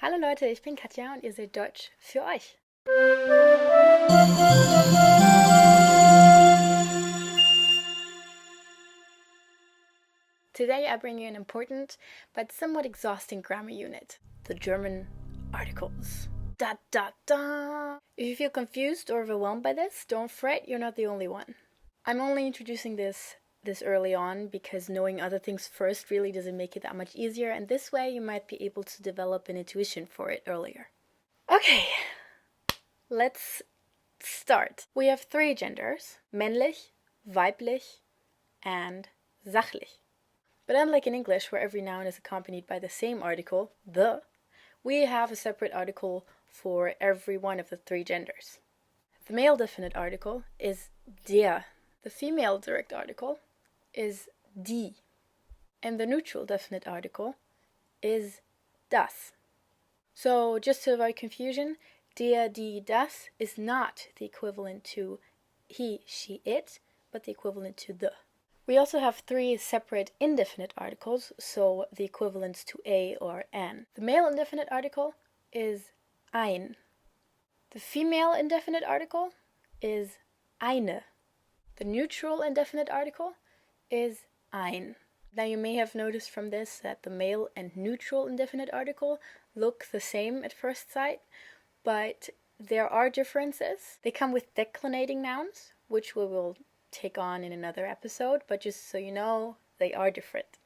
Hallo Leute, ich bin Katja und ihr seht Deutsch für euch. Today I bring you an important but somewhat exhausting grammar unit, the German articles. Da da da! If you feel confused or overwhelmed by this, don't fret, you're not the only one. I'm only introducing this early on because knowing other things first really doesn't make it that much easier, and this way you might be able to develop an intuition for it earlier. Okay, let's start. We have three genders, männlich, weiblich, and sachlich. But unlike in English, where every noun is accompanied by the same article, the, we have a separate article for every one of the three genders. The male definite article is der. The female direct article is die. And the neutral definite article is das. So just to avoid confusion, der, die, das is not the equivalent to he, she, it, but the equivalent to the. We also have three separate indefinite articles, so the equivalents to a or an. The male indefinite article is ein. The female indefinite article is eine. The neutral indefinite article is ein. Now you may have noticed from this that the male and neutral indefinite article look the same at first sight, but there are differences. They come with declinating nouns, which we will take on in another episode, but just so you know, they are different.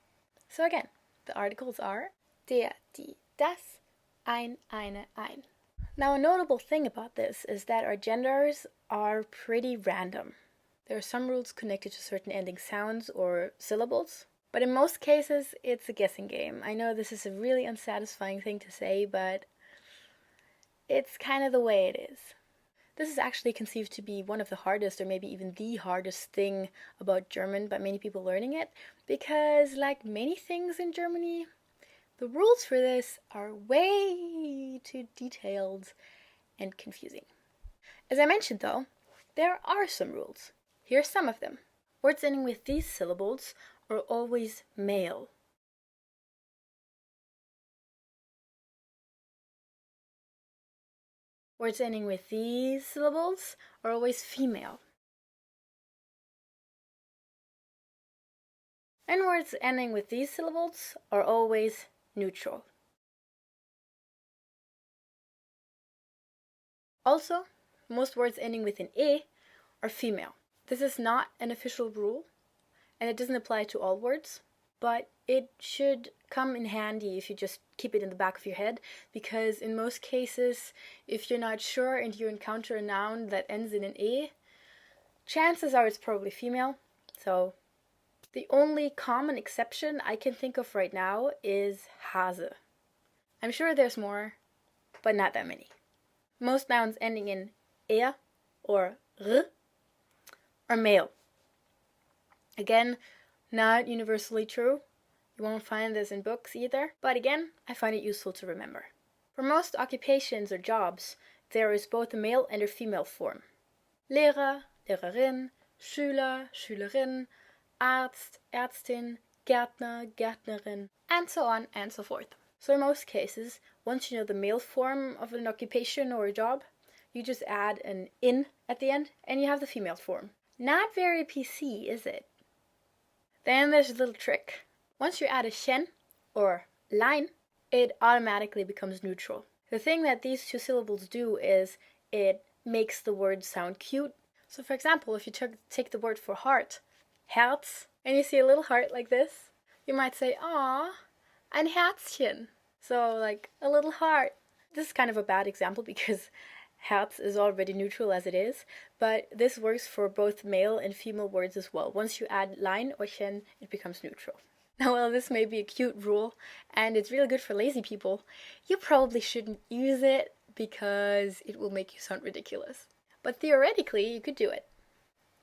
So again, the articles are der, die, das, ein, eine, ein. Now a notable thing about this is that our genders are pretty random. There are some rules connected to certain ending sounds or syllables, but in most cases it's a guessing game. I know this is a really unsatisfying thing to say, but it's kind of the way it is. This is actually conceived to be one of the hardest, or maybe even the hardest thing about German by many people learning it, because like many things in Germany, the rules for this are way too detailed and confusing. As I mentioned though, there are some rules. Here are some of them. Words ending with these syllables are always male. Words ending with these syllables are always female. And words ending with these syllables are always neutral. Also, most words ending with an e are female. This is not an official rule, and it doesn't apply to all words, but it should come in handy if you just keep it in the back of your head, because in most cases, if you're not sure and you encounter a noun that ends in an e, chances are it's probably female. So the only common exception I can think of right now is Hase. I'm sure there's more, but not that many. Most nouns ending in er or r are male. Again, not universally true. You won't find this in books either, but again, I find it useful to remember. For most occupations or jobs, there is both a male and a female form. Lehrer, Lehrerin, Schüler, Schülerin, Arzt, Ärztin, Gärtner, Gärtnerin, and so on and so forth. So in most cases, once you know the male form of an occupation or a job, you just add an in at the end and you have the female form. Not very PC, is it? Then there's a little trick. Once you add a chen or line, it automatically becomes neutral. The thing that these two syllables do is it makes the word sound cute. So for example, if you take the word for heart, Herz, and you see a little heart like this, you might say, "Aw, ein Herzchen." So like a little heart. This is kind of a bad example because Herz is already neutral as it is, but this works for both male and female words as well. Once you add line or chen, it becomes neutral. Now, while this may be a cute rule, and it's really good for lazy people, you probably shouldn't use it because it will make you sound ridiculous. But theoretically, you could do it.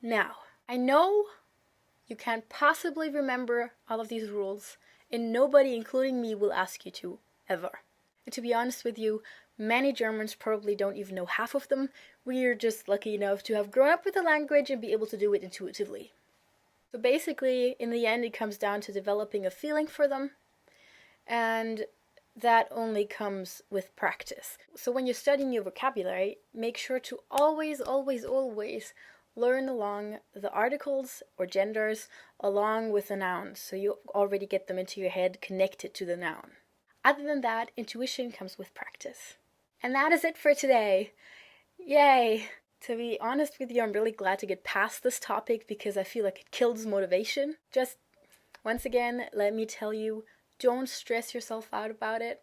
Now, I know you can't possibly remember all of these rules, and nobody, including me, will ask you to, ever. And to be honest with you, many Germans probably don't even know half of them. We're just lucky enough to have grown up with the language and be able to do it intuitively. So basically, in the end, it comes down to developing a feeling for them. And that only comes with practice. So when you're studying your vocabulary, make sure to always learn along the articles or genders along with the nouns, so you already get them into your head connected to the noun. Other than that, intuition comes with practice. And that is it for today. Yay! To be honest with you, I'm really glad to get past this topic because I feel like it kills motivation. Just, once again, let me tell you, don't stress yourself out about it.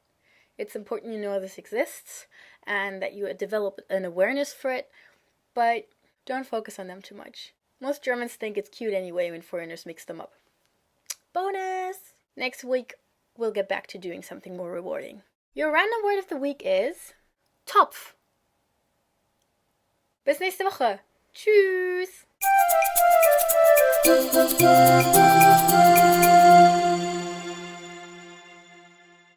It's important you know this exists and that you develop an awareness for it, but don't focus on them too much. Most Germans think it's cute anyway when foreigners mix them up. Bonus! Next week, we'll get back to doing something more rewarding. Your random word of the week is Topf. Bis nächste Woche. Tschüss!